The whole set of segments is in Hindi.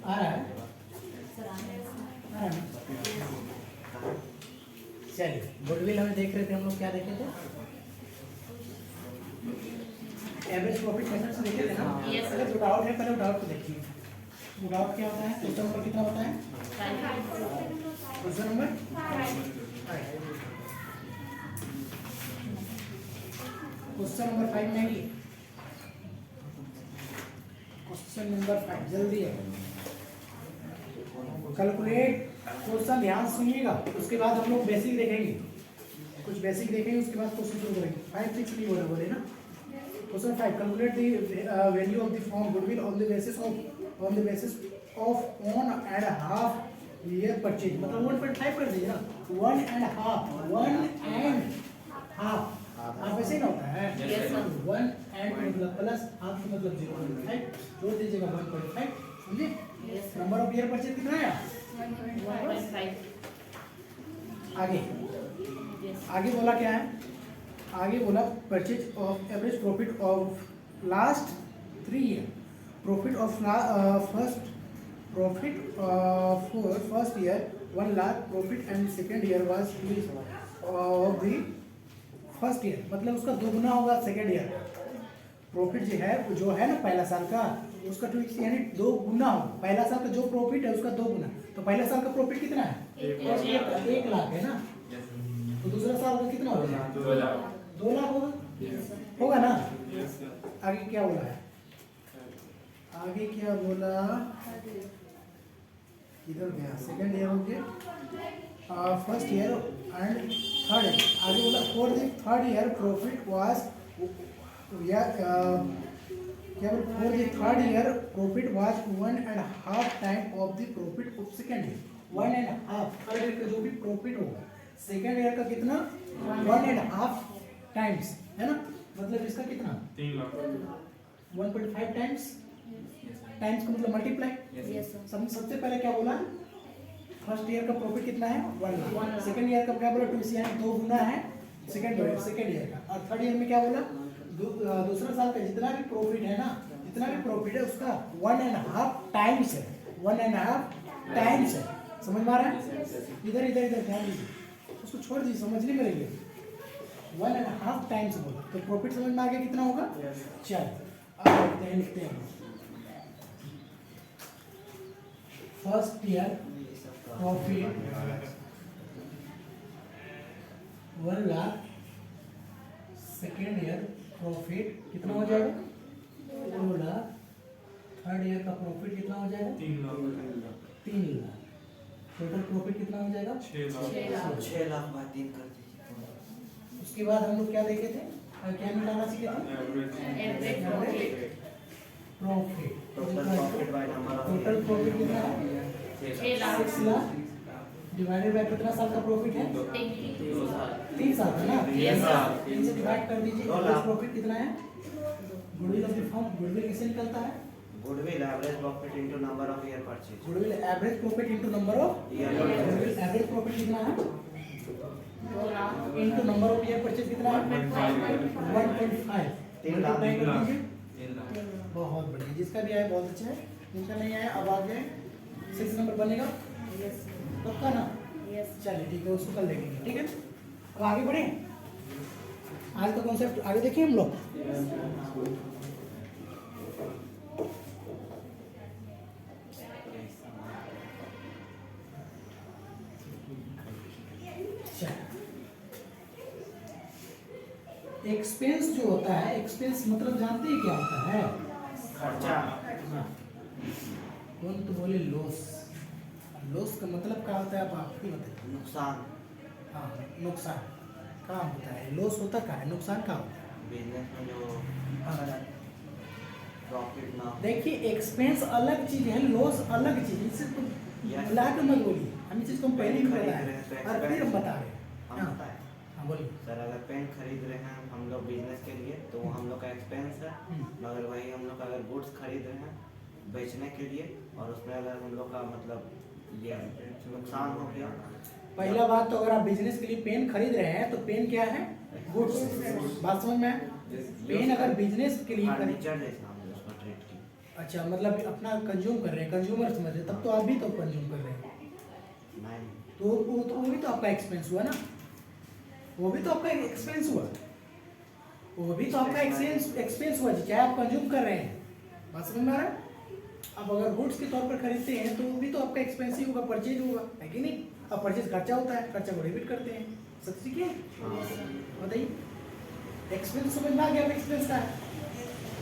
आ रहा है? चलिए, गुडविल हमें देख रहे थे हम लोग, क्या देखे थे? एवरेज प्रॉफिट मेथड से देखे थे ना? अगर गुड आउट है, पहले गुड आउट को देखिए। गुड आउट क्या होता है? क्वेश्चन नंबर कितना होता है? Question number 5। क्वेश्चन नंबर 5 में ही क्वेश्चन नंबर 5 जल्दी है। कैलकुलेट क्वेश्चन, ध्यान सुनिएगा, उसके बाद हम लोग बेसिक देखेंगे, कुछ बेसिक देखेंगे, उसके बाद क्वेश्चन शुरू करेंगे। 5 6 नहीं बोले ना। Question 5, calculate the value of the form goodwill on the basis of 1.5 year purchase, मतलब 1.5 कर दीजिए ना, 1.5 आप ऐसे ही ना होता है। 1 एंड मतलब प्लस हाफ मतलब 0.5 जोड़ दीजिएगा 1.5, समझे? नंबर ऑफ ईयर परचेज कितना है? 1.5। आगे बोला क्या है? आगे बोला purchase of average profit of last 3 year, profit of first year 1 lakh, profit and second year was of the first year, मतलब उसका दोगुना होगा सेकेंड ईयर। प्रॉफिट जो है ना पहला साल का, उसका तो यानी 2 गुना हो। पहला साल का जो प्रॉफिट है उसका 2 गुना। तो पहला साल का प्रॉफिट कितना है? 1 लाख है ना। तो दूसरा साल का कितना होगा? 2 लाख होगा ना। आगे क्या बोला है? आगे क्या बोला? इधर गया, सेकेंड ईयर हो गया, first year and third year. आगे बोला for the third year profit was क्या बोल, for the third year profit was 1.5 time of the profit of second year. 1.5 third year का जो भी प्रॉफिट होगा सेकेंड ईयर का कितना? 1.5 टाइम्स है ना। मतलब इसका कितना? 3 लाख। 1.5 टाइम्स, टाइम्स का मतलब मल्टीप्लाई। सबसे पहले क्या बोला? फर्स्ट ईयर का प्रॉफिट कितना है? 1 लाख। सेकेंड ईयर का क्या बोला? 2 यानी 2 गुना है सेकेंड ईयर का। और थर्ड ईयर में क्या बोला? दूसरा साल का जितना भी प्रॉफिट है ना, जितना भी प्रॉफिट है उसका 1.5 टाइम्स है। 1.5 टाइम्स है। समझ में आ रहा है? इधर ध्यान दीजिए, उसको छोड़ दीजिए, समझने में रहिए। 1.5 टाइम्स बोला तो प्रॉफिट समझ में आ गया कितना होगा? चल अब लिखते हैं। First year profit 1 lakh, second year profit कितना हो जाएगा? 2 लाख, थर्ड ईयर का प्रॉफिट कितना हो जाएगा? 3 लाख। 3 लाख। टोटल प्रॉफिट कितना हो जाएगा? 6 लाख। 6 लाख बाय 3 कर दीजिए। उसके बाद हम लोग क्या देखे थे? क्या मिलाना सीखे थे? Average profit. Total profit by number of total profit कितना है? 6 लाख डिवाइडेड बाय कितना साल का प्रॉफिट है? 3 साल का ना। 3 से डिवाइड कर दीजिए। एवरेज प्रॉफिट कितना है? Goodwill of the firm, goodwill कैसे निकलता है? Goodwill average profit into number of year purchase. Goodwill average profit into number of year. Goodwill average profit कितना है? Into number of year purchase कितना है? 1.5। 3 लाख। बहुत बढ़िया, जिसका भी आया बहुत अच्छा है, जिसका नहीं आया अब आगे 6 नंबर बनेगा पक्का ना। चलिए ठीक है, उसको कल देखेंगे। ठीक है, अब आगे बढ़े। आज का कॉन्सेप्ट आगे देखिए हम लोग। एक्सपेंस जो होता है, एक्सपेंस मतलब जानते हैं क्या होता है? खर्चा। कौन तो बोले लॉस। लॉस का मतलब क्या होता है? आप ही बताइए। नुकसान। हाँ, नुकसान क्या होता है? लॉस होता क्या है? नुकसान क्या होता है? बिजनेस में जो प्रॉफिट ना हो। देखिए, एक्सपेंस अलग चीज है, लॉस अलग चीज है। इससे तुम मिला के मत बोलिए, हम चीज तुम पहले भी बताए और फिर हम बता रहे हैं। हम हाँ बताएं हाँ बोलिए। सर, अगर पेन खरीद रहे हैं हम लोग बिजनेस के लिए तो वो हम लोग का एक्सपेंस है। मगर वही हम लोग अगर गुड्स खरीद रहे हैं बेचने के लिए और उसमें अगर हम लोग का मतलब ये नुकसान हो गया पहला बात तो अगर आप बिजनेस के लिए पेन खरीद रहे हैं तो पेन क्या है? गुड्स। बात समझ में है? पेन अगर बिजनेस के लिए फर्नीचर जैसा हमने उसको ट्रीट किया। अच्छा, मतलब अपना कंज्यूम कर रहे हैं, कंज्यूमर समझ रहे हैं, तब तो आप भी तो कंज्यूम कर रहे हैं, नहीं, तो वो भी तो आपका एक्सपेंस हुआ ना, वो भी तो आपका एक्सपेंस हुआ, वो भी तो आपका एक्सपेंस हुआ चाहे आप कंज्यूम कर रहे हैं। बात समझ में आ रहा है? अब अगर गुड्स के तौर पर खरीदते हैं तो वो भी तो आपका एक्सपेंस ही होगा, परचेज होगा, है कि नहीं? अब परचेज खर्चा होता है, खर्चा को डेबिट करते हैं, सब ठीक है? बताइए, एक्सपेंस समझ में आ गया? एक्सपेंस का है,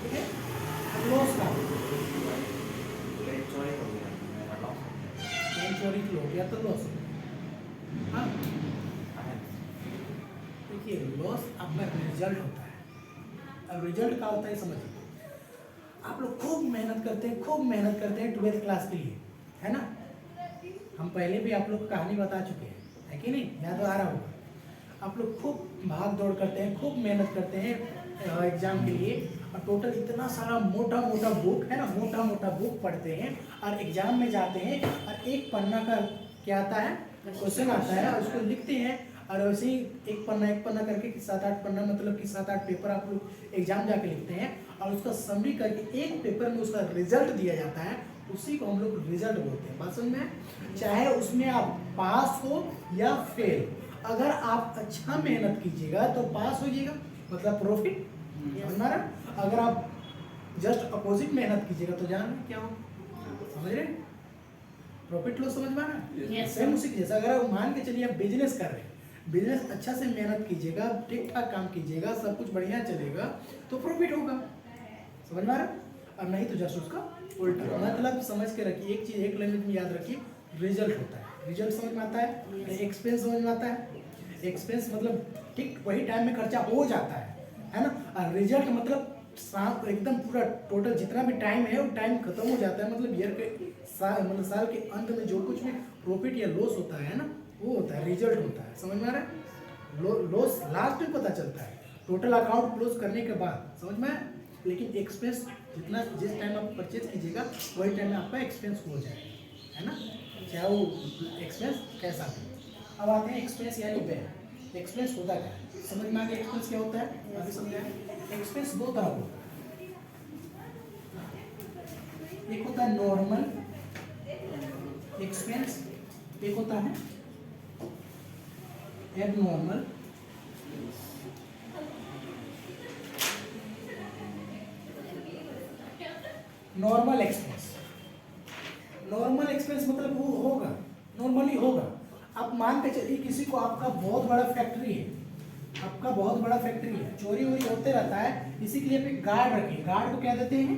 ठीक है? अब लॉस का, पेन चोरी हो गया, मेरा लॉस हो गया। पेन चोरी हो गया तो लॉस हो गया। हाँ, देखिए लॉस आपका रिजल्ट होता है। अब रिजल्ट क्या होता है समझिए, आप लोग खूब मेहनत करते हैं 12th क्लास के लिए, है ना? हम पहले भी आप लोग को कहानी बता चुके हैं, है कि नहीं? याद आ रहा होगा। आप लोग खूब भाग दौड़ करते हैं, खूब मेहनत करते हैं एग्जाम के लिए, और टोटल इतना सारा मोटा मोटा बुक है ना, मोटा मोटा बुक पढ़ते हैं और एग्जाम में जाते हैं और एक पन्ना का क्या आता है, क्वेश्चन आता है, और उसको लिखते हैं, और वैसे ही एक पन्ना करके 7-8 पन्ना, मतलब कि 7-8 पेपर आप लोग एग्जाम जाके लिखते हैं, और उसका समरी करके एक पेपर में उसका रिजल्ट दिया जाता है, उसी को हम लोग रिजल्ट बोलते हैं। बात समझ में? चाहे उसमें आप पास हो या फेल, अगर आप अच्छा मेहनत कीजिएगा तो पास हो जाइएगा, मतलब प्रॉफिट, समझ रहे? अगर आप जस्ट अपोजिट मेहनत कीजिएगा तो जान क्या हो, समझ रहे? प्रॉफिट लॉस समझ में आ रहा है? सेम उसी के जैसा, अगर आप मान के चलिए आप बिजनेस कर रहे हैं, बिजनेस अच्छा से मेहनत कीजिएगा, ठीक ठाक काम कीजिएगा, सब कुछ बढ़िया चलेगा तो प्रॉफिट होगा, समझ में आ रहा है? और नहीं तो जस्ट उसका उल्टा। मतलब समझ के रखिए, एक चीज एक लैंग्वेज में याद रखिए, रिजल्ट होता है, रिजल्ट समझ में आता है, एक्सपेंस समझ में आता है। एक्सपेंस मतलब ठीक वही टाइम में खर्चा हो जाता है ना? और रिजल्ट मतलब एकदम पूरा टोटल जितना भी टाइम है वो टाइम खत्म हो जाता है, मतलब ईयर के मतलब साल के अंत में जो कुछ भी प्रॉफिट या लॉस होता है ना, वो होता है, रिजल्ट होता है, समझ में आ रहा है? लॉस लास्ट में पता चलता है, टोटल अकाउंट क्लोज करने के बाद, समझ में आया? लेकिन एक्सपेंस जितना जिस टाइम आप परचेज कीजिएगा वही टाइम में आपका एक्सपेंस हो जाएगा, है ना? चाहे वो एक्सपेंस कैसा भी। अब आते हैं एक्सपेंस यानी व्यय। एक्सपेंस होता क्या है, समझ में आ गया? एक्सपेंस क्या होता है अभी समझाएं। एक्सपेंस दो तरह का होता है, एक होता है नॉर्मल एक्सपेंस, एक होता है abnormal. Normal expense, normal expense मतलब वो होगा, नॉर्मली होगा। आप मान के चलिए किसी को, आपका बहुत बड़ा फैक्ट्री है, आपका बहुत बड़ा फैक्ट्री है, चोरी वोरी होते रहता है, इसी के लिए पे गार्ड रखिए, गार्ड को क्या देते हैं?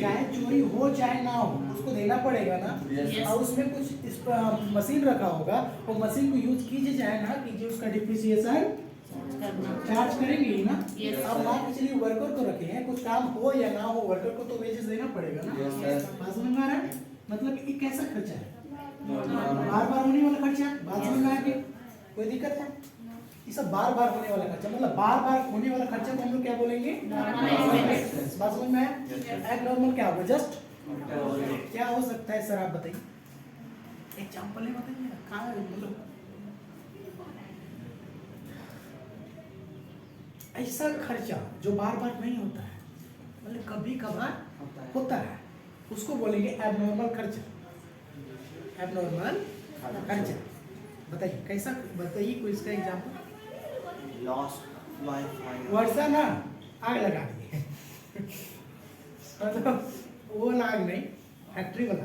चाहे चोरी हो चाहे ना हो उसको देना पड़ेगा ना। और उसमें कुछ इस मशीन रखा होगा, वो मशीन को यूज कीजिए चाहे ना कीजिए, उसका डिप्रिसिएशन चार्ज करेंगे ही ना। अब मान के चलिए वर्कर को रखे हैं, कुछ काम हो या ना हो वर्कर को तो वेजेस देना पड़ेगा ना। बात समझ में आ रहा है? मतलब ये कैसा खर्चा है, बार बार होने वाला खर्चा। बात समझ में आ गई? कोई दिक्कत है? ये सब बार बार होने वाला खर्चा, मतलब बार बार होने वाला खर्चा को हम लोग क्या बोलेंगे? बात समझ में आया? एबनॉर्मल क्या होगा? जस्ट क्या हो सकता है सर आप बताइए, एग्जाम्पल है बताइए ना, कहाँ मतलब ऐसा खर्चा जो बार बार नहीं होता है, मतलब कभी कभार होता है, उसको बोलेंगे एबनॉर्मल खर्चा। एबनॉर्मल खर्चा बताइए कैसा, बताइए कोई इसका एग्जाम्पल। लॉस बाय फायर, वर्षा ना आग लगा दी मतलब वो आग नहीं, फैक्ट्री वाला,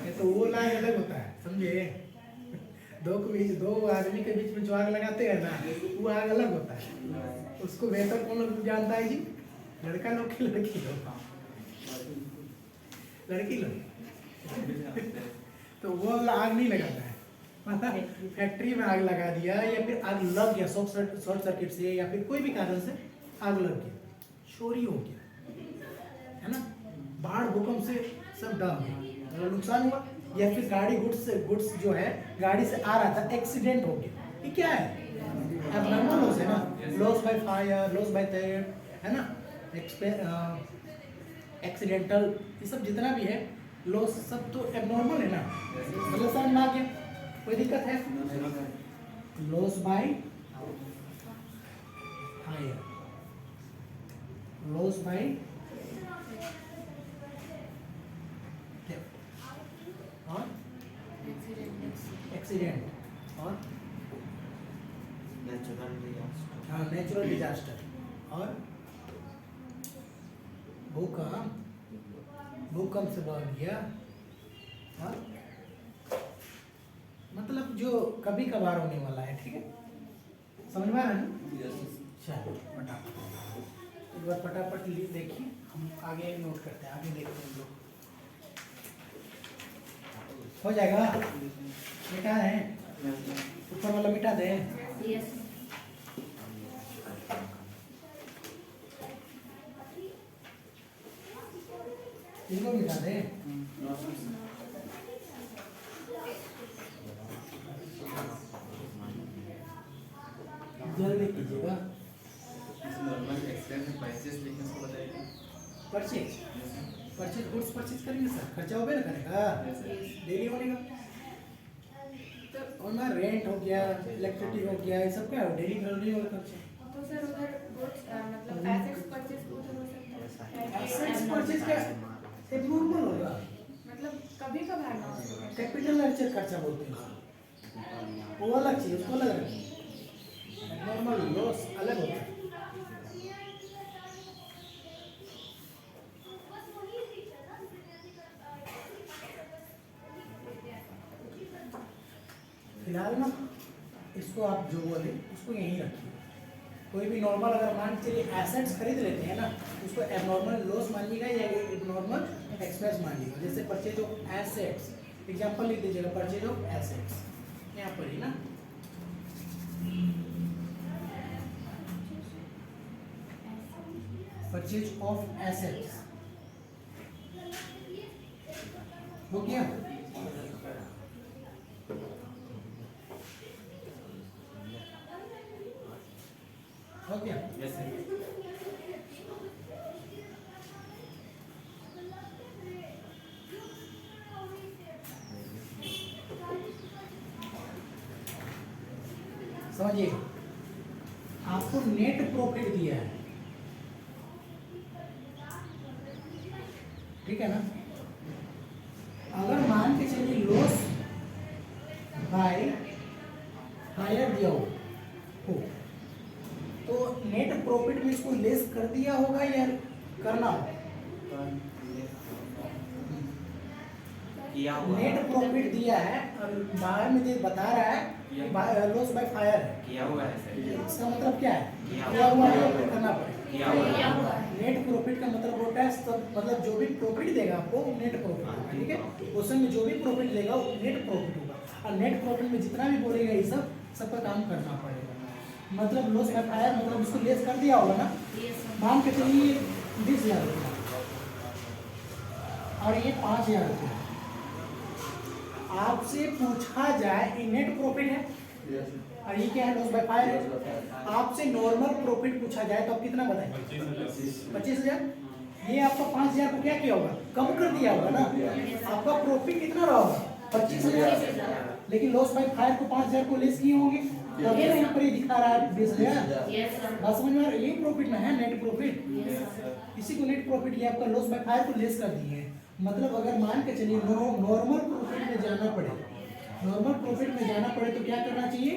ये तो वो आग अलग होता है, समझे? दो आदमी के बीच में जो आग लगाते हैं ना, वो आग अलग होता है, उसको बेहतर कौन लोग जानता है जी? लड़का लोग की लड़की लोग, लड़की लोग तो वो आग नहीं लगाता है, मतलब फैक्ट्री में आग लगा दिया या फिर आग लग गया शॉर्ट सर्किट से या फिर कोई भी कारण से आग लग गया, चोरी हो गया, है ना? बाढ़ भूकंप से सब डर गया, नुकसान हुआ, या फिर गाड़ी गुड्स जो है गाड़ी से आ रहा था, एक्सीडेंट हो गया, ये क्या है? एबनॉर्मल लॉस है ना। Loss by fire, loss by theft, है ना, एक्सीडेंटल, ये सब जितना भी है लॉस सब तो एबनॉर्मल है ना, मतलब समझ में आ गया? कोई दिक्कत है? Loss by fire, loss by और एक्सीडेंट और नेचुरल डिजास्टर और भूकंप से बढ़ गया। और मतलब जो कभी कभार होने वाला है, ठीक है, समझ में आ रहा है? चलो फटाफट एक बार फटाफट देखिए, हम आगे नोट करते हैं, आगे देखते हैं लोग। हो जाएगा? मिटा है, ऊपर वाला मिटा दे। इनको मिटा दे। जल्दी कीजिएगा। परचेज गुड्स परचेज करेंगे सर, खर्चा होगा ना, करेगा डेली होने का। और ना रेंट हो गया, इलेक्ट्रिसिटी हो गया, ये सब क्या है, डेली करने वाला खर्चा। तो सर उधर गुड्स मतलब एसेट्स परचेज उधर हो सकता है। एसेट्स परचेज क्या एबनॉर्मल होगा, मतलब कभी कभार ना हो सकता है। कैपिटल एक्सपेंडिचर खर्चा बोलते हैं उसको। वो अलग चीज, उसको अलग रखिए। एबनॉर्मल लॉस अलग होता है। फिलहाल ना इसको आप जो बोले उसको यहीं रखिए। कोई भी नॉर्मल अगर मान चलिए एसेट्स खरीद लेते हैं ना, उसको एबनॉर्मल लॉस मानिएगा या एबनॉर्मल एक्सपेंस मानिएगा। जैसे परचेज ऑफ एसेट्स, एग्जांपल लिख दीजिएगा, परचेज ऑफ एसेट्स यहाँ पर ही ना। परचेज ऑफ एसेट्स हो गया। हो गया। समझिए, आपको नेट प्रॉफिट दिया है, ठीक है ना। अगर मान के चलिए लॉस बाय हायर दिया हो तो नेट प्रॉफिट में इसको लेस कर दिया होगा या करना होगा? नेट प्रॉफिट दिया है और बाहर में बता रहा है लॉस बाय फायर है, किया हुआ है सर। इसका मतलब क्या है? किया हुआ है, करना पड़ेगा। किया हुआ है। नेट प्रॉफिट का मतलब होता है सब, मतलब जो भी प्रॉफिट देगा आपको नेट प्रॉफिट, ठीक है। क्वेश्चन में जो भी प्रॉफिट देगा वो नेट प्रॉफिट होगा, और नेट प्रॉफिट में जितना भी बोलेगा ये सबका काम करना पड़ेगा। मतलब लॉस बाय फायर मतलब इसको लेस कर दिया होगा ना। मान के चलिए 20,000 रुपया और ये 5,000 रुपया, आपसे पूछा जाए ये नेट प्रॉफिट है और ये क्या है, लॉस बाय फायर है। आपसे नॉर्मल प्रॉफिट पूछा जाए तो आप कितना बताएंगे? 25,000। ये आपका 5,000 को क्या किया होगा, कम कर दिया होगा ना। आपका प्रॉफिट कितना रहा होगा? 25,000। लेकिन लॉस बाय फायर को 5,000 को लेस किए होंगे, तभी ना यहाँ पर ये दिखा रहा है 20,000। बात समझ में आ रहा है? यही प्रॉफिट में है नेट प्रॉफिट, इसी को नेट प्रॉफिट। ये आपका लॉस बाय फायर को लेस कर दिए है। मतलब अगर मान के चलिए नॉर्मल प्रॉफिट में जाना पड़े, नॉर्मल प्रॉफिट में जाना पड़े तो क्या करना चाहिए?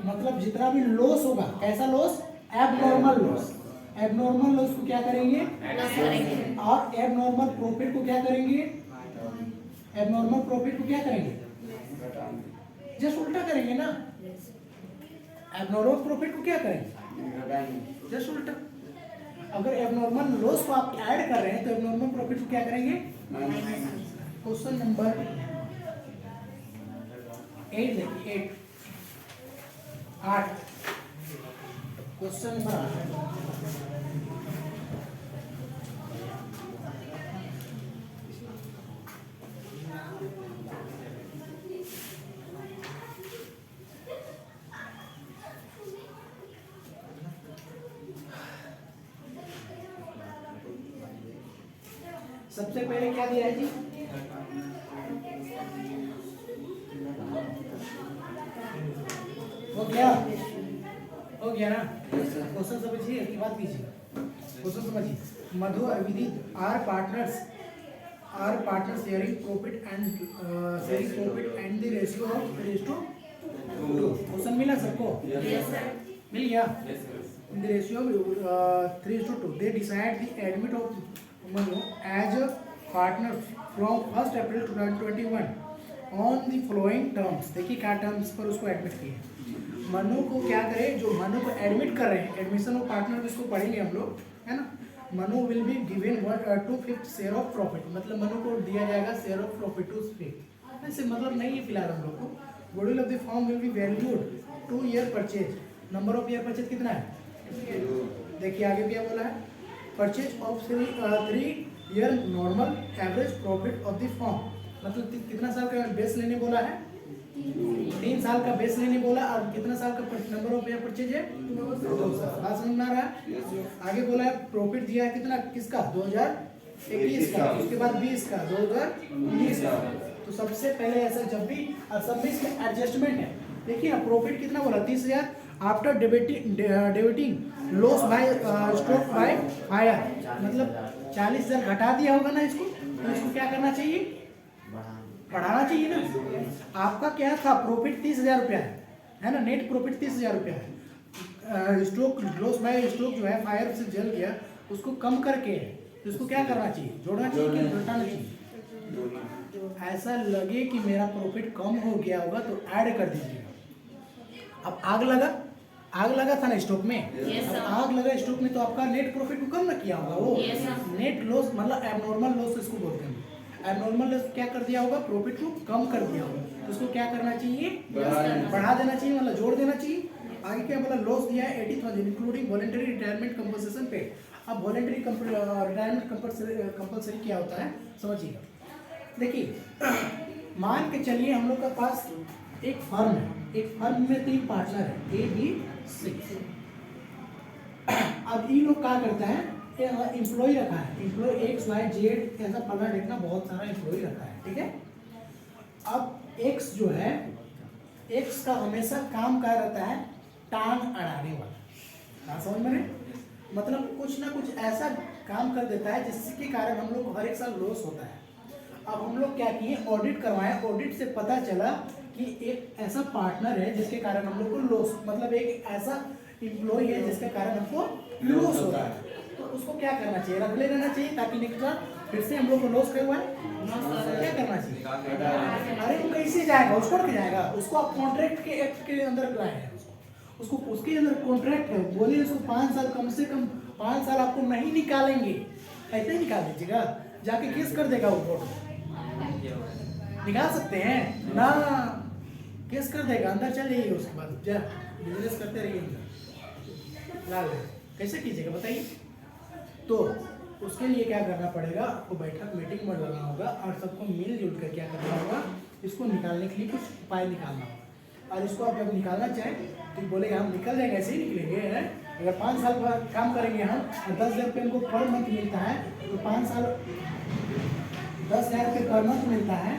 मतलब जितना भी लॉस होगा, कैसा loss? Abnormal loss. Abnormal loss को क्या करेंगे? और एबनॉर्मल प्रॉफिट को क्या करेंगे? एबनॉर्मल प्रॉफिट को क्या करेंगे? जस्ट उल्टा करेंगे ना। एबनॉर्मल प्रॉफिट को क्या करेंगे? जस्ट उल्टा। अगर एबनॉर्मल लॉस को आप ऐड कर रहे हैं तो एबनॉर्मल प्रॉफिट को क्या करेंगे? क्वेश्चन नंबर 8 देखिए, 8 क्वेश्चन नंबर 8। सबसे पहले क्या दिया है जी? गया? हो गया ना? क्वेश्चन समझिए कि बात कीजिए, क्वेश्चन समझिए। मधु और Vidit are partners sharing profit and the ratio of 3:2। Question मिला सबको? मिल गया? In the ratio of 3:2, they decide the admit of Manu as a partner from 1st April 2021 on the following terms। देखिए क्या टर्म्स पर उसको एडमिट किए। मनु को क्या करे, जो मनु को एडमिट कर रहे हैं, एडमिशन ऑफ पार्टनर इसको पढ़ेंगे हम लोग, है ना। Manu will be given 2/5 share of profit, मतलब मनु को दिया जाएगा शेयर ऑफ प्रॉफिट 2/5। ऐसे मतलब नहीं है फिलहाल हम लोग को। Goodwill of the firm will be valued 2 year purchase. Number of year purchase कितना है? देखिए आगे क्या बोला है, purchase of 3 year normal average profit of the firm, मतलब कितना साल का बेस लेने बोला है? 3 साल का बेस लेने बोला। और कितना साल का नंबर ऑफ ईयर परचेज है? 2 साल। बात समझ में आ रहा है? आगे बोला है प्रॉफिट दिया है कितना, किसका? 2021 का, उसके बाद 20 का, 2019 का। तो सबसे पहले ऐसा जब भी, और सब में इसमें एडजस्टमेंट है। देखिए ना, प्रॉफिट कितना बोला? 30,000 after debiting loss by stroke by fire, मतलब 40,000 घटा दिया होगा ना इसको, तो इसको क्या करना चाहिए? बढ़ाना चाहिए ना। आपका क्या था? प्रॉफिट 30,000 रुपया है ना, नेट प्रॉफिट 30,000 रुपया है। स्ट्रोक लॉस बाय स्ट्रोक जो है फायर से जल गया, उसको कम करके है, तो इसको क्या करना चाहिए? जोड़ना चाहिए कि घटाना चाहिए? ऐसा लगे कि मेरा प्रॉफिट कम हो गया होगा तो ऐड कर दीजिएगा। अब आग लगा था ना स्टॉक में, अब आग लगा स्टॉक में, तो आपका नेट प्रॉफिट को कम ना किया होगा वो। नेट लॉस मतलब एबनॉर्मल लॉस इसको बोलते हैं। एबनॉर्मल लॉस क्या कर दिया होगा? प्रॉफिट को कम कर दिया होगा, तो उसको क्या करना चाहिए? बढ़ा देना चाहिए, मतलब जोड़ देना चाहिए। आगे क्या बोला? लॉस दिया है 80,000 इंक्लूडिंग वॉलंटरी रिटायरमेंट कंपनसेशन पे। अब वॉलंटरी रिटायरमेंट कंपलसरी क्या होता है समझिएगा। देखिए मान के चलिए हम लोग के पास एक फर्म है, एक फर्म में 3 पार्टनर है, A, B, C। अब ये लोग क्या करते हैं, एम्प्लॉय रखा है, एम्प्लॉय X, Y, Z ऐसा पढ़ना देखना, बहुत सारा एम्प्लॉय रखा है, ठीक है। अब X जो है, X का हमेशा काम क्या रहता है? टांग अड़ाने वाला। ना समझ में? मतलब कुछ ना कुछ ऐसा काम कर देता है जिसके कारण हम लोग को हर एक साल लॉस होता है। अब हम लोग क्या किए? ऑडिट करवाए। ऑडिट से पता चला कि एक ऐसा पार्टनर है जिसके कारण हम लोग को लॉस, मतलब एक ऐसा एम्प्लॉय है जिसके कारण हमको लॉस हो रहा है, तो उसको क्या करना चाहिए? रख ले रहना चाहिए, ताकि नेक्स्ट बार फिर से हम लोग को लॉस करवाए। क्या करना चाहिए? अरे वो कैसे जाएगा? उसको के जाएगा, उसको आप कॉन्ट्रैक्ट के एक्ट के अंदर लाए हैं, उसको उसके अंदर कॉन्ट्रैक्ट है, बोलिए उसको 5 साल, कम से कम 5 साल आपको नहीं निकालेंगे, ऐसे ही निकाल दीजिएगा, जाके केस कर देगा वो कोर्ट। निकाल सकते हैं ना, केस कर देगा, अंदर चल जाइए, उसके बाद जा बिजनेस करते रहिए। लाल कैसे कीजिएगा बताइए? तो उसके लिए क्या करना पड़ेगा? आपको बैठक मीटिंग में लगाना होगा और सबको मिलजुल कर क्या करना होगा? इसको निकालने के लिए कुछ उपाय निकालना होगा। और इसको आप जब निकालना चाहें तो बोलेगा हम निकल जाएंगे, ऐसे ही निकलेंगे, है। अगर 5 साल का काम करेंगे हम और 10,000 रुपये हमको पर मंथ मिलता है, तो 5 साल 10,000 रुपये पर मंथ मिलता है,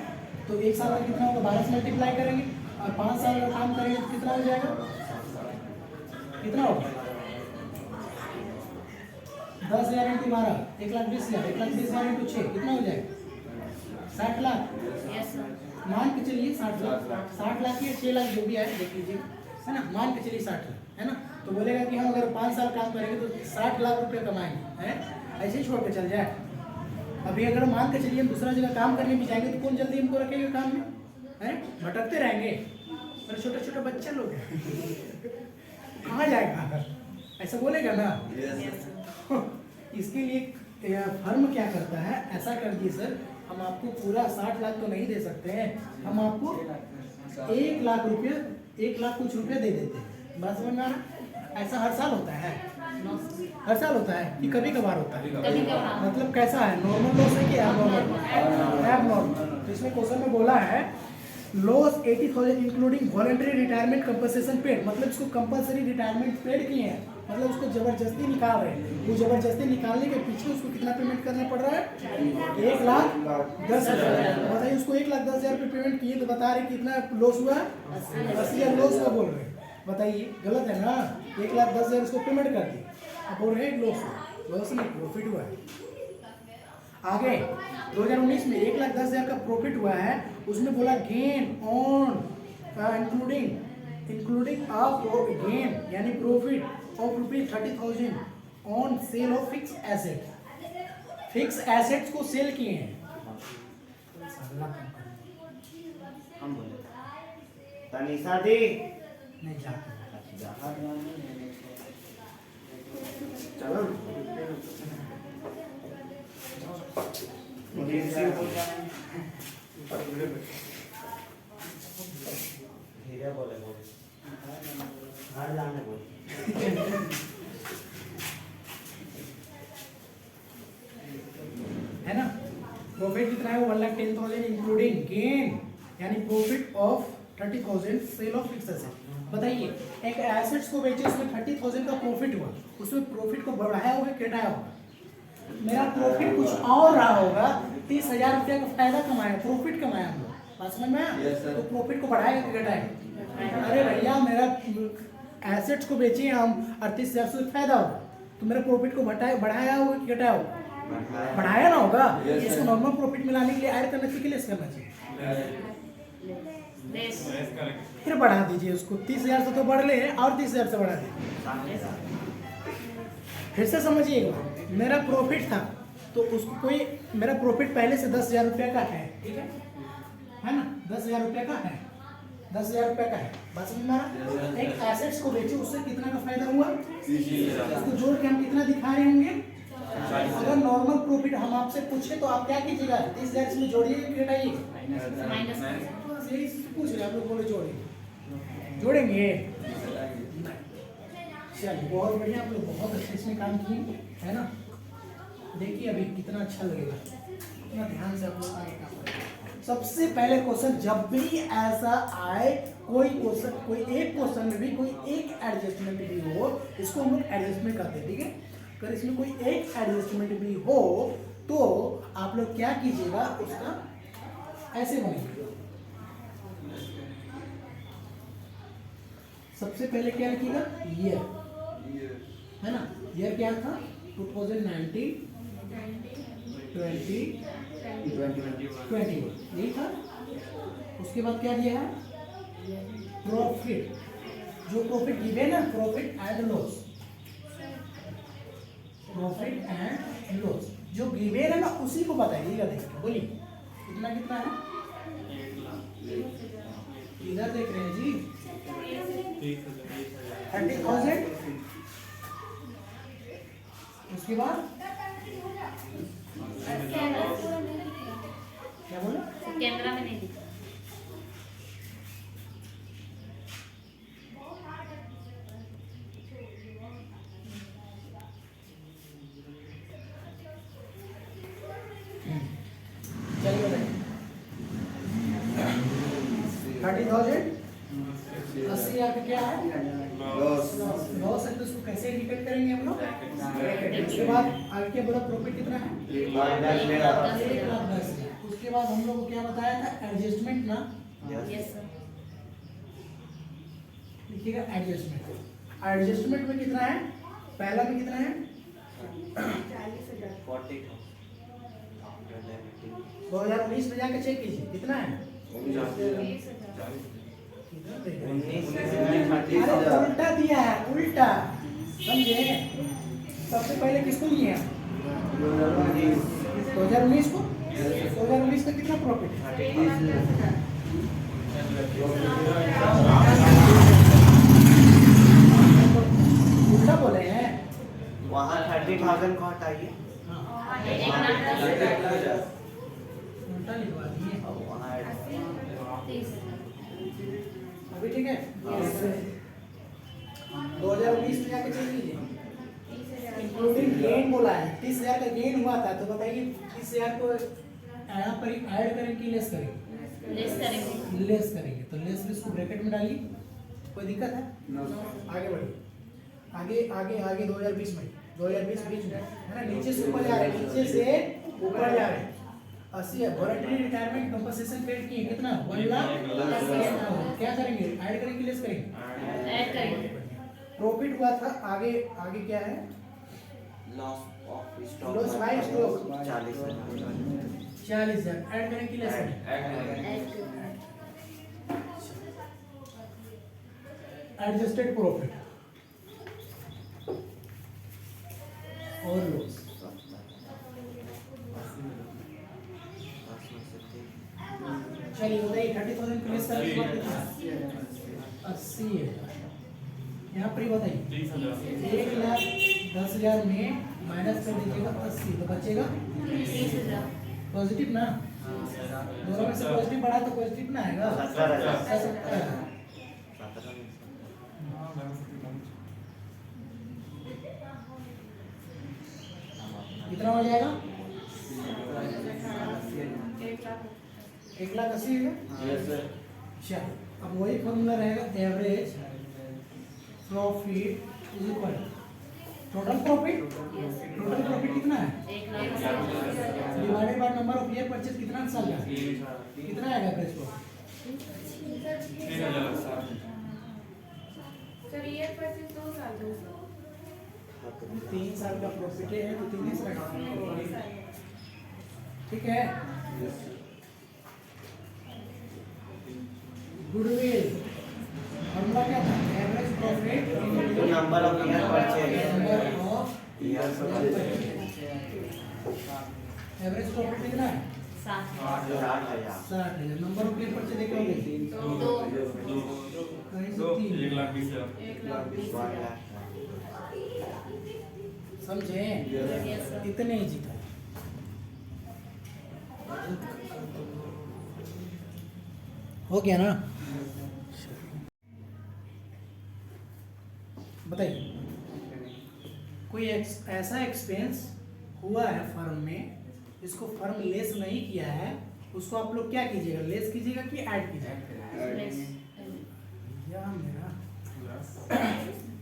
तो 1 साल का कितना होगा? 12 से मल्टीप्लाई करेंगे, और 5 साल का काम करेंगे तो कितना हो जाएगा? कितना होगा? 10,000 इंटू 12, 1,20,000, 1,20,000 इंटू 6 कितना हो जाएगा? 60 लाख। मान के चलिए 60 लाख, 60 लाख या 6 लाख जो भी आए देख लीजिए, है ना। मान के चलिए 60 लाख, है ना। तो बोलेगा कि हम अगर 5 साल काम करेंगे तो 60 लाख रुपये कमाएंगे, है। ऐसे ही छोड़ के चल जाए। अभी अगर मान के चलिए हम दूसरा जगह काम करने भी जाएंगे तो कौन जल्दी हमको रखेगा काम में, है। भटकते रहेंगे, और छोटे छोटे बच्चे लोग हैं कहाँ जाएगा? ऐसा बोलेगा ना। इसके लिए फर्म क्या करता है? ऐसा कर दिए सर, हम आपको पूरा 60 लाख तो नहीं दे सकते हैं, हम आपको 1 लाख रुपये, 1 लाख कुछ रुपये दे देते हैं। बात समझ में आ रहा? ऐसा हर साल होता है, हर साल होता है कि कभी कभार होता है? मतलब कैसा है? नॉर्मल लॉस है कि एबनॉर्मल? तो इसमें क्वेश्चन में बोला है loss 80,000 including voluntary retirement compensation paid, मतलब इसको कंपलसरी रिटायरमेंट पेड किए हैं, मतलब उसको जबरदस्ती निकाल रहे हैं। वो जबरदस्ती निकालने के पीछे उसको कितना पेमेंट करना पड़ रहा है? 1,10,000। बताइए, उसको 1,10,000 रुपये पेमेंट किए तो बता रहे कितना लॉस हुआ? 80,000 लॉस हुआ बोल रहे हैं। बताइए गलत है ना, 1,10,000 इसको पेमेंट कर दी, अब बोल रहे हैं लॉस, लॉस नहीं प्रॉफिट हुआ है। आगे 2019 में 1,10,000 का प्रॉफिट हुआ है, उसने बोला गेन ऑन इंक्लूडिंग गेन यानी profit of ₹30,000 on sale of fix asset, fix assets को सेल किए हैं। हम बोले तनिषा दी नहीं जाते चलो धीरे बोले घर जाने बोले है ना। प्रॉफिट कितना है, 1,10,000 इंक्लूडिंग गेन यानी profit of 30,000 sale of fix asset. बताइए एक एसेट्स को बेचे, उसमें 30,000 का प्रॉफिट हुआ, उसमें प्रॉफिट को बढ़ाया होगा घटाया होगा? मेरा प्रॉफिट कुछ और रहा होगा, 30,000 रुपया का फायदा कमाया, प्रॉफिट कमाया हम लोग, बात समझ में आया? तो प्रॉफिट को बढ़ाएगा कि घटाएगा? अरे भैया मेरा एसेट्स को बेचे हम 38,000 से फायदा होगा, तो मेरा प्रॉफिट को बढ़ाया होगा कि घटाया होगा? बढ़ाया ना होगा। इसको नॉर्मल प्रॉफिट मिलाने के लिए ऐड करना चाहिए कि लेस करना चाहिए? फिर बढ़ा दीजिए उसको, 30,000 से तो बढ़ ले और 30,000 से बढ़ा दीजिए। फिर से समझिए एक बार, मेरा प्रॉफिट था तो उसको कोई, मेरा प्रॉफिट पहले से 10,000 रुपया का है, ठीक है ना, 10,000 रुपया का है, 10,000 रुपया का है, बस मेरा एक एसेट्स को बेचे, उससे कितना का फायदा हुआ, उसको जोड़ के हम कितना दिखा रहे होंगे? अगर नॉर्मल प्रॉफिट हम आपसे पूछे तो आप क्या कीजिएगा, 30,000 इसमें जोड़िएगा कि घटाइएगा? यही पूछ रहे आप लोग, बोले जोड़ेंगे, जोड़ेंगे। चलिए बहुत बढ़िया, आप लोग बहुत अच्छे इसमें काम किए है ना। देखिए अभी कितना अच्छा लगेगा, कितना ध्यान से आप लोग आगे काम करें। सबसे पहले क्वेश्चन जब भी ऐसा आए, कोई क्वेश्चन, कोई एक क्वेश्चन में भी कोई एक एडजस्टमेंट भी हो, इसको हम लोग एडजस्टमेंट कहते हैं, ठीक है। अगर इसमें कोई एक एडजस्टमेंट भी हो तो आप लोग क्या कीजिएगा, उसका ऐसे बनेगा। सबसे पहले क्या लिखिएगा, ईयर, है ना। ईयर क्या था, 2019, 20, 21 यही था। उसके बाद क्या दिया है, प्रॉफिट, जो प्रॉफिट गिवन है, profit and loss, profit and loss जो गिवन है ना उसी को बताइएगा। देखिए बोलिए कितना कितना है, इधर देख रहे हैं जी, 30,000। उसके बाद क्या बोला, कैमरा में नहीं दिखा। चलिए बताइए, 30,000 80,000 का क्या है, लॉस है, तो इसको कैसे डिटेक्ट करेंगे हम लोग? उसके बाद आगे क्या बोला, प्रॉफिट कितना है, 1,10,000। उसके बाद हम लोग को क्या बताया था, एडजस्टमेंट ना, यस सर। लिखिएगा एडजस्टमेंट। एडजस्टमेंट में कितना है, पहला में कितना है, 2019 में जाकर चेक कीजिए कितना है, 19 अरे उल्टा दिया है, उल्टा समझे। सबसे पहले किसको लिए हैं, 2019 को, 2019 का कितना प्रॉफिट है, उल्टा बोले हैं, वहाँ 30,000 को हटाइए, उल्टा लिखवा दिए और वहाँ अभी, ठीक है। 2019 में जाकर चेक कीजिए, इंक्लूडिंग गेन बोला है, 30,000 का गेन हुआ था, तो बताइए 30,000 को यहाँ पर ऐड करें कि लेस करेंगे, लेस करेंगे, लेस करेंगे, तो लेस को ब्रैकेट में डालिए, कोई दिक्कत है? आगे बढ़िए, आगे आगे आगे 2020 में, 2020 बीच में है ना, नीचे से ऊपर जा रहे हैं, नीचे से ऊपर जा रहे हैं। 80 है। वॉलंटरी रिटायरमेंट कंपनसेशन पेड की कितना 1 लाख। क्या करेंगे, ऐड करेंगे लेस करेंगे, ऐड करेंगे। प्रॉफिट हुआ था आगे, आगे क्या है, loss of stock loss by stock 40,000 add करेंगे कि लेस करेंगे, ऐड करेंगे। एडजस्टेड प्रॉफिट और लॉस। चलिए बताइए 30,000 प्लस का कितना 80,000। यहाँ पर ही बताइए 1,10,000 में माइनस कर दीजिएगा 80 तो बचेगा 30,000। पॉजिटिव ना, दोनों में से पॉजिटिव बढ़ा तो पॉजिटिव ना आएगा 17,000 कितना हो जाएगा 1,80,000। 1,80,000। चलो अब वही फॉर्मूला रहेगा, average profit is equal total profit. Total profit कितना है 1,80,000। Divided by number of year purchase, कितना साल का कितना आएगा एवरेज प्रॉफिट। सर ये 25 2 साल 3 साल का प्रॉफिट है तो 3 साल का, ठीक है। गुडविल फॉर्मूला क्या था, average profit number of year purchase number of year average profit कितना है 60,000 60,000। नंबर ऑफ ईयर परचेज देखा होगी कहीं से 3 समझे, इतने ही जीता हो गया ना। बताइए कोई ऐसा एक्सपेंस हुआ है फर्म में, इसको फर्म लेस नहीं किया है, उसको आप लोग क्या कीजिएगा, लेस कीजिएगा कि ऐड कीजिएगा। या मेरा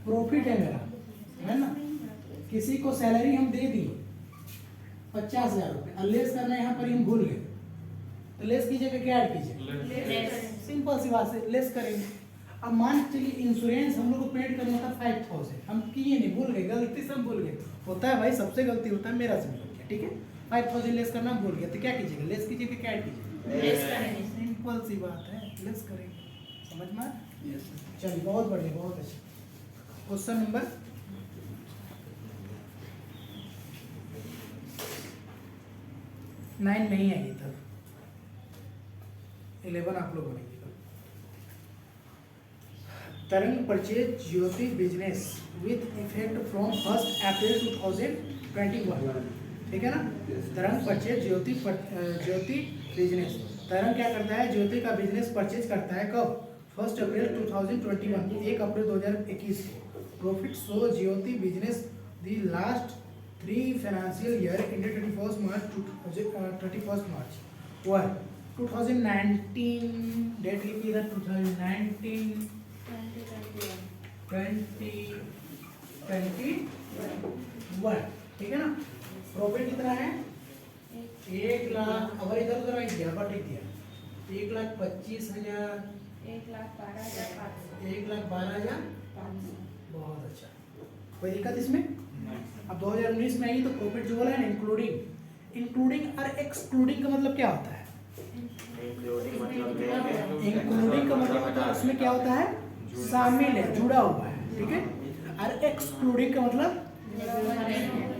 प्रॉफिट है मेरा, है ना, किसी को सैलरी हम दे दी 50,000 रुपये, और लेस करना यहाँ पर हम भूल गए तो लेस कीजिएगा कि ऐड कीजिएगा, सिंपल सी बात है लेस करेंगे। अब मान चलिए इंश्योरेंस हम लोग को पेड करना था 5,000, हम किए नहीं, भूल गए, गलती से हम भूल गए, होता है भाई, सबसे गलती होता है, मेरा से भी हो गया, ठीक है। 5,000 लेस करना भूल गया तो क्या कीजिएगा, लेस कीजिएगा क्या ऐड कीजिएगा, लेस करेंगे। सिंपल सी बात है, लेस करेंगे, समझ में। चलिए बहुत बढ़िया, बहुत अच्छा। क्वेश्चन नंबर 9 नहीं है इधर, 11 आप लोग बनेंगे। तरंग purchase Jyoti business with effect from 1 April 2021, ठीक है ना। तरंग परचेज ज्योति बिजनेस, तरंग क्या करता है, ज्योति का बिजनेस परचेज करता है कब 1 अप्रैल 2021, 1 अप्रैल 2021 को। Profit so Jyoti business the last 3 financial year ended 31 March 2019 date लिखी इधर 2019 2021, ठीक है ना। प्रॉफिट कितना है 1 लाख, अगर इधर उधर आई दिया बट दिया 1,25,000, 1,12,500। 1,12,000। बहुत अच्छा, कोई दिक्कत इसमें। अब 2019 में आई तो प्रॉफिट जो बोला है ना, इंक्लूडिंग और एक्सक्लूडिंग का मतलब क्या होता है, इंक्लूडिंग का मतलब होता है उसमें क्या होता है, शामिल है, जुड़ा हुआ है, ठीक है। और एक्सक्लूडिंग का मतलब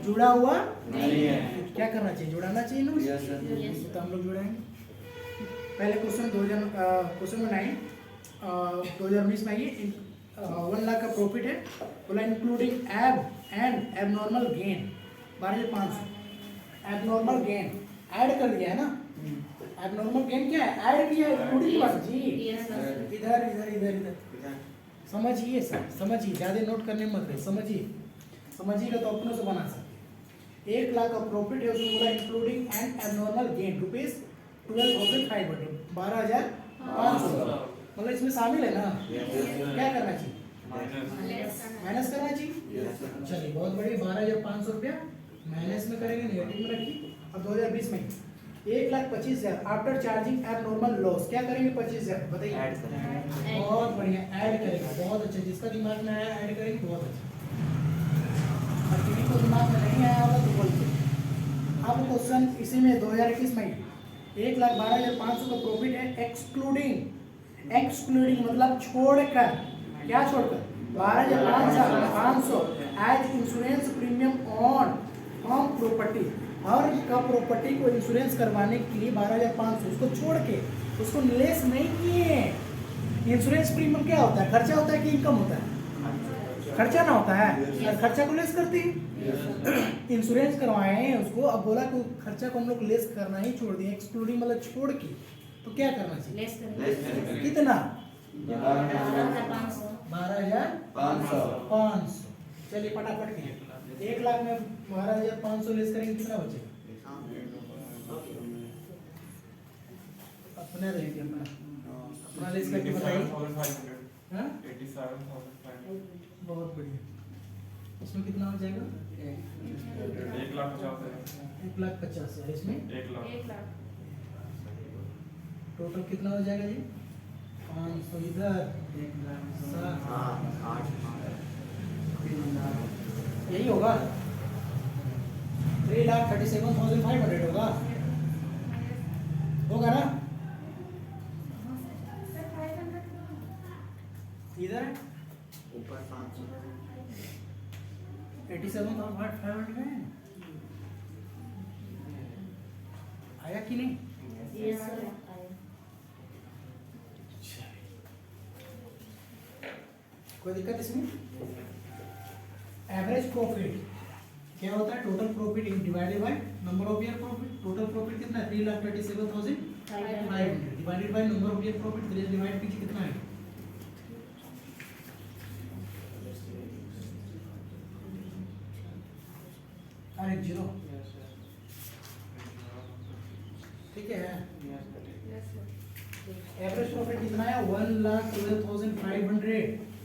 जुड़ा हुआ नहीं है। क्या करना चाहिए, जुड़ाना चाहिए ना, तो हम लोग जुड़ाएंगे। पहले क्वेश्चन 9 2019 में आइए, 1 लाख का प्रॉफिट है, बोला इंक्लूडिंग एब and abnormal gain 12,500, abnormal gain add कर दिया है ना। एबनॉर्मल गेन क्या है, ऐड किया है, इंक्लूडिंग बात जी। इधर इधर इधर इधर समझिए सर, समझिए, ज़्यादा नोट करने मत रहे, समझिएगा तो अपनों से बना सकते। 1 लाख का प्रॉफिट है, उसमें बोला including and abnormal gain rupees 12,500, 12,500, मतलब इसमें शामिल है ना। क्या करना चाहिए, माइनस करना चाहिए। चलिए बहुत बढ़िया, 12,500 रुपया माइनस में करेंगे, नेगेटिव में रखिए। अब 2020 में 1,25,000 आफ्टर चार्जिंग एब नॉर्मल लॉस। क्या करेंगे 25,000 बताइए। ऐड करेंगे। बहुत बढ़िया, ऐड करेंगे, बहुत अच्छा। जिसका दिमाग में आया ऐड करेंगे, बहुत अच्छा। और किसी को दिमाग में नहीं आया होगा तो बोलते। अब क्वेश्चन इसी में 2021 में 1,12,500 का प्रॉफिट है एक्सक्लूडिंग मतलब छोड़कर। क्या छोड़कर? 12,500 as insurance premium on home property. हर का प्रॉपर्टी को इंश्योरेंस करवाने के लिए 12,500 उसको छोड़ के, उसको लेस नहीं किए। इंश्योरेंस प्रीमियम क्या होता है? खर्चा होता है कि इनकम होता है? खर्चा ना होता है, खर्चा को लेस करती है। इंश्योरेंस करवाए हैं उसको, अब बोला कि खर्चा को हम लोग लेस करना ही छोड़ दिए। एक्सक्लूडिंग मतलब छोड़ के, तो क्या करना चाहिए? लेस लेस करेंगे। कितना? 12,500 12,500। चलिए फटाफट कीजिए। 1 लाख में 12,500 लेस करेंगे, कितना बचेगा? अपना रहेंगे अपना लेस करके बताइए। हाँ? 87,500 बहुत बढ़िया। इसमें कितना हो जाएगा? 1,50,000। इसमें 1 लाख 1 लाख टोटल कितना हो जाएगा जी? 500 इधर, 1,07,000। हाँ, 8 यही होगा। 3,37,500 होगा ना? सर 500 इधर ऊपर 500 87,500 है। आया कि नहीं? यस सर कोई दिक्कत इसमें? एवरेज प्रॉफिट क्या होता है? Total profit divided by number of year profit. Total profit कितना है? 3,37,500 divided by number of year profit. 3 divide कीजिए, कितना है? अरे 0। ठीक है। यस सर एवरेज प्रॉफिट कितना है? 1,12,500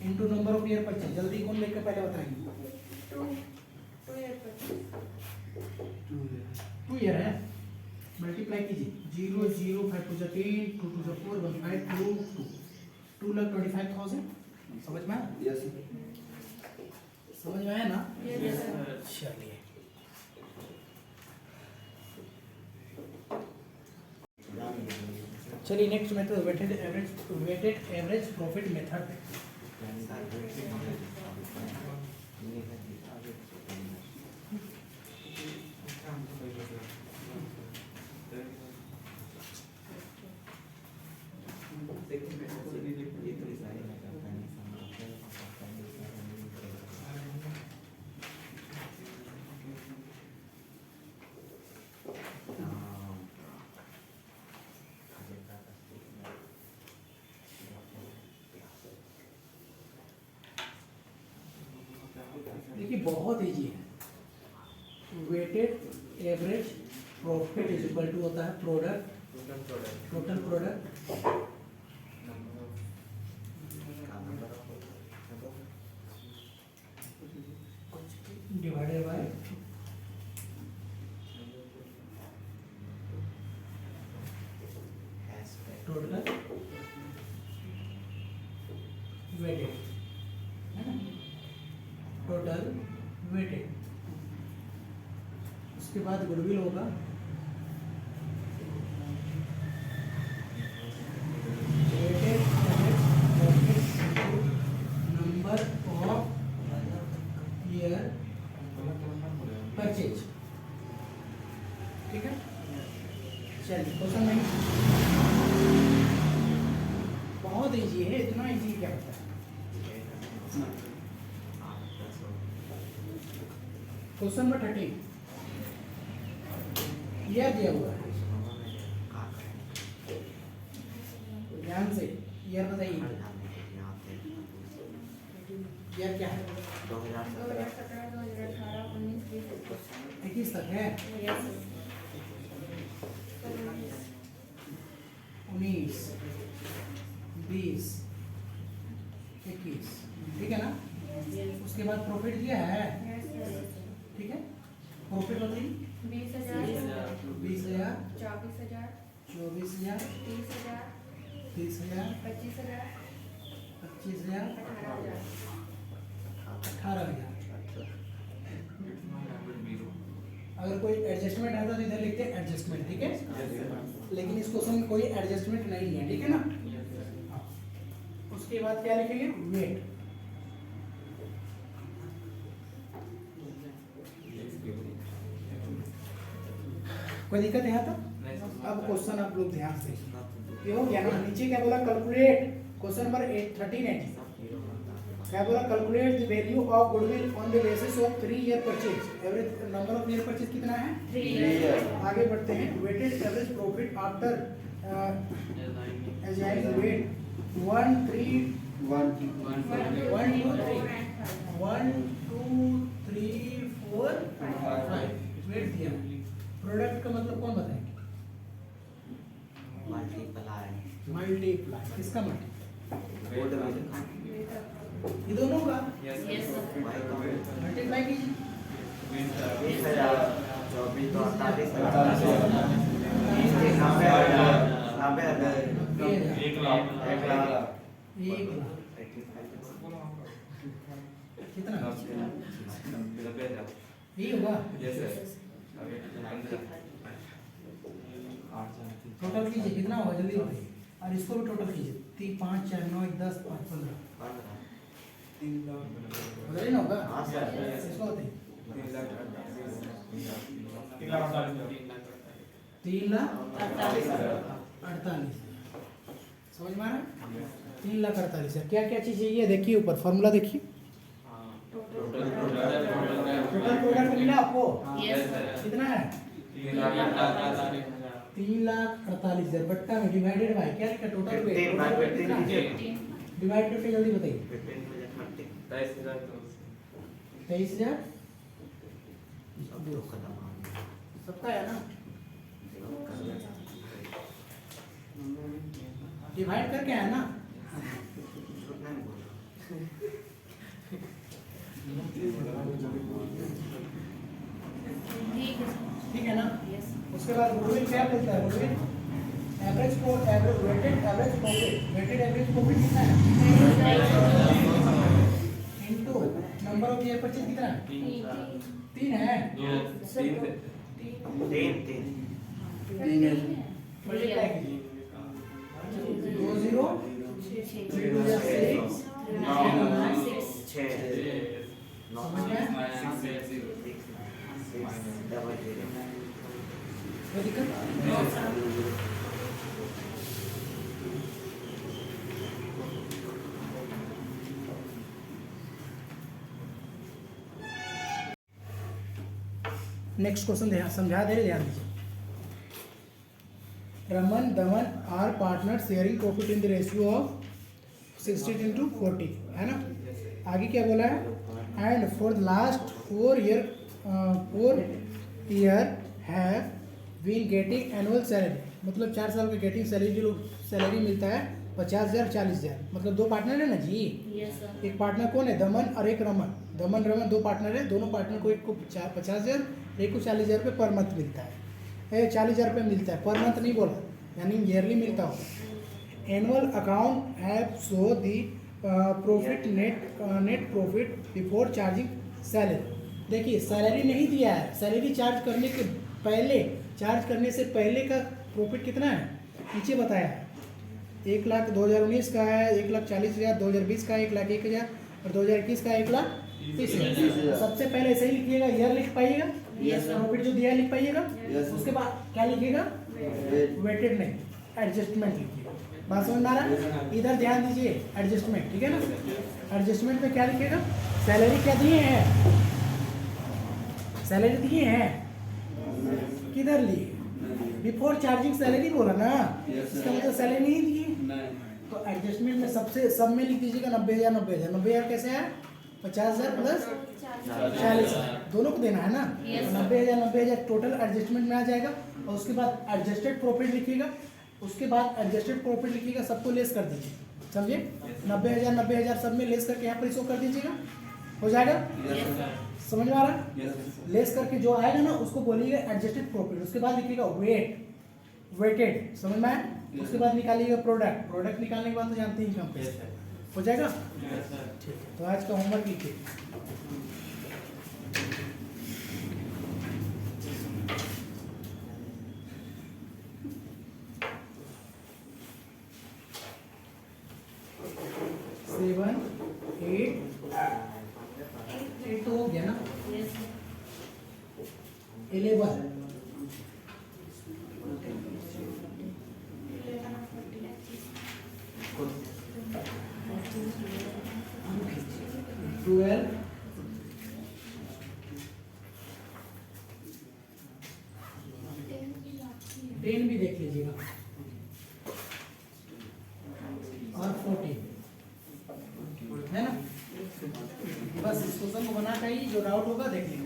into number of year purchase. जल्दी कौन लेकर पहले बताएंगे? 2 ईयर पर 2 ईयर है, मल्टीप्लाई कीजिए। 0 0 5 2 10 2 2 4 1 5 2 2,25,000। समझ में आया? समझ में आया ना? यस सर चलिए चलिए next method weighted average profit method. देखिए बहुत इजी है। Weighted average profit is equal to होता है total product divided by total weighted, है ना? Total weighted. उसके बाद गुडविल होगा weighted average profit number of year purchase. ठीक है, चलिए क्वेश्चन नहीं, बहुत इजी है। इतना इजी क्या होता है? क्वेश्चन नंबर 13 यह दिया हुआ है, ध्यान से ईयर बताइए। ईयर क्या है? 2017 2018 19 20 21 तक है। यस 19 20 21, ठीक है ना? उसके बाद प्रॉफिट दिया है, ठीक है? प्रॉफिट बताइए। 20,000, 20,000, 24,000, 24,000, 30,000, 30,000, 25,000, 25,000, 18,000। 18,000। अगर कोई एडजस्टमेंट आता तो इधर लिखते हैं एडजस्टमेंट, ठीक है। लेकिन इस क्वेश्चन में कोई एडजस्टमेंट नहीं है, ठीक है ना। हाँ। उसके बाद क्या लिखेंगे, वेट। कोई दिक्कत है यहाँ तक? अब क्वेश्चन आप लोग ध्यान से, ये हो गया ना। नीचे क्या बोला, कैलकुलेट, क्वेश्चन नंबर 13 क्या बोला, calculate the value of goodwill on the basis of 3 year purchase. Average number of year purchase कितना है, 3 आगे बढ़ते हैं। वेटेड एवरेज प्रॉफिट आफ्टर एजाइल वेट 1 3 1 2 3 4 5 वेट दिया। प्रोडक्ट का मतलब कौन बताएंगे, मल्टीप्लाई। किसका मल्टीप्लाई, ये दोनों का मल्टीप्लाई कीजिए। 20,000, 24 तो 48, 90,000, 1 लाख, 1 लाख, कितना यही होगा। टोटल कीजिए कितना होगा, जल्दी बताइए। और इसको भी टोटल कीजिए, 3 5 4 9 10 5 15 बदल ही ना होगा। हाँ सर। इसको बताइए, 3,48,000 समझ में आ रहा है। 3,48,000 क्या क्या चीज़ चाहिए, देखिए ऊपर फॉर्मूला देखिए। टोटल प्रोडक्ट मिला आपको कितना है, 3,48,000 बट्टा में डिवाइडेड बाय क्या लिखा, टोटल पे डिवाइड करके जल्दी बताइए। 23,000 सबका है ना, डिवाइड करके है ना। ठीक है ना। उसके बाद गुडविल क्या बोलता है, goodwill average weighted average profit, weighted average profit कितना है into number of year purchase कितना है, 3 है, 3 मल्टीप्लाई कीजिए 2 0 3 2 6 समझ में आया? कोई दिक्कत? नेक्स्ट क्वेश्चन ध्यान समझा दे, ध्यान दीजिए। Raman Daman are partner sharing profit in the ratio of 60:40 है ना। आगे क्या बोला है, and for the last 4 year have been getting annual salary, मतलब 4 साल का गेटिंग सैलरी मिलता है 50,000 40,000, मतलब 2 पार्टनर है ना जी। एक पार्टनर कौन है, दमन और एक रमन। दमन रमन 2 पार्टनर है, दोनों पार्टनर को एक को 50,000 एक को 40,000 रुपये पर मंथ मिलता है, 40,000 रुपये मिलता है पर मंथ नहीं बोला, यानी ईयरली मिलता होगा। Annual account have show the profit net profit before charging salary. देखिए सैलरी नहीं दिया है, सैलरी चार्ज करने से पहले का प्रॉफिट कितना है नीचे बताया है। 1,00,000 2019 का है, 1,40,000 2020 का 1,01,000 और 2021 का 1,30,000। सबसे पहले ऐसे ही लिखिएगा, ईयर लिख पाइएगा, प्रॉफिट जो दिया लिख पाइएगा। उसके बाद क्या लिखिएगा, वेटेड नहीं, एडजस्टमेंट लिखिएगा। बात समझ में आ रहा है, इधर ध्यान दीजिए, एडजस्टमेंट, ठीक है ना। एडजस्टमेंट में क्या लिखिएगा, सैलरी क्या दिए हैं, सैलरी दिए हैं, किधर लिए, बिफोर चार्जिंग सैलरी बोला ना, इसका मतलब सैलरी नहीं दिए। तो एडजस्टमेंट में सब में लिख दीजिएगा 90,000 90,000। 90,000 कैसे है, 50,000 प्लस 40,000 दोनों को देना है ना। 90,000 टोटल एडजस्टमेंट में आ जाएगा। और उसके बाद एडजस्टेड प्रॉफिट लिखिएगा, उसके बाद एडजस्टेड प्रॉफिट लिखिएगा, सबको लेस कर दीजिए, समझे। 90,000 सब में लेस करके यहाँ पर इसको कर दीजिएगा, हो जाएगा। समझ में आ रहा है? लेस करके जो आएगा ना उसको बोलिएगा एडजस्टेड प्रॉफिट, उसके बाद लिखिएगा वेटेड, समझ में आया? उसके बाद निकालिएगा प्रोडक्ट निकालने के बाद तो जानते ही इनकम Yes, sir. हो जाएगा। Yes, sir. ठीक है, तो आज का होमवर्क लिखिए। सेवन एट तो हो गया ना, 11 12 10 भी देख लीजिएगा और 14 है ना। बस इस क्वेश्चन को बना के ही जो डाउट होगा देख लीजिए।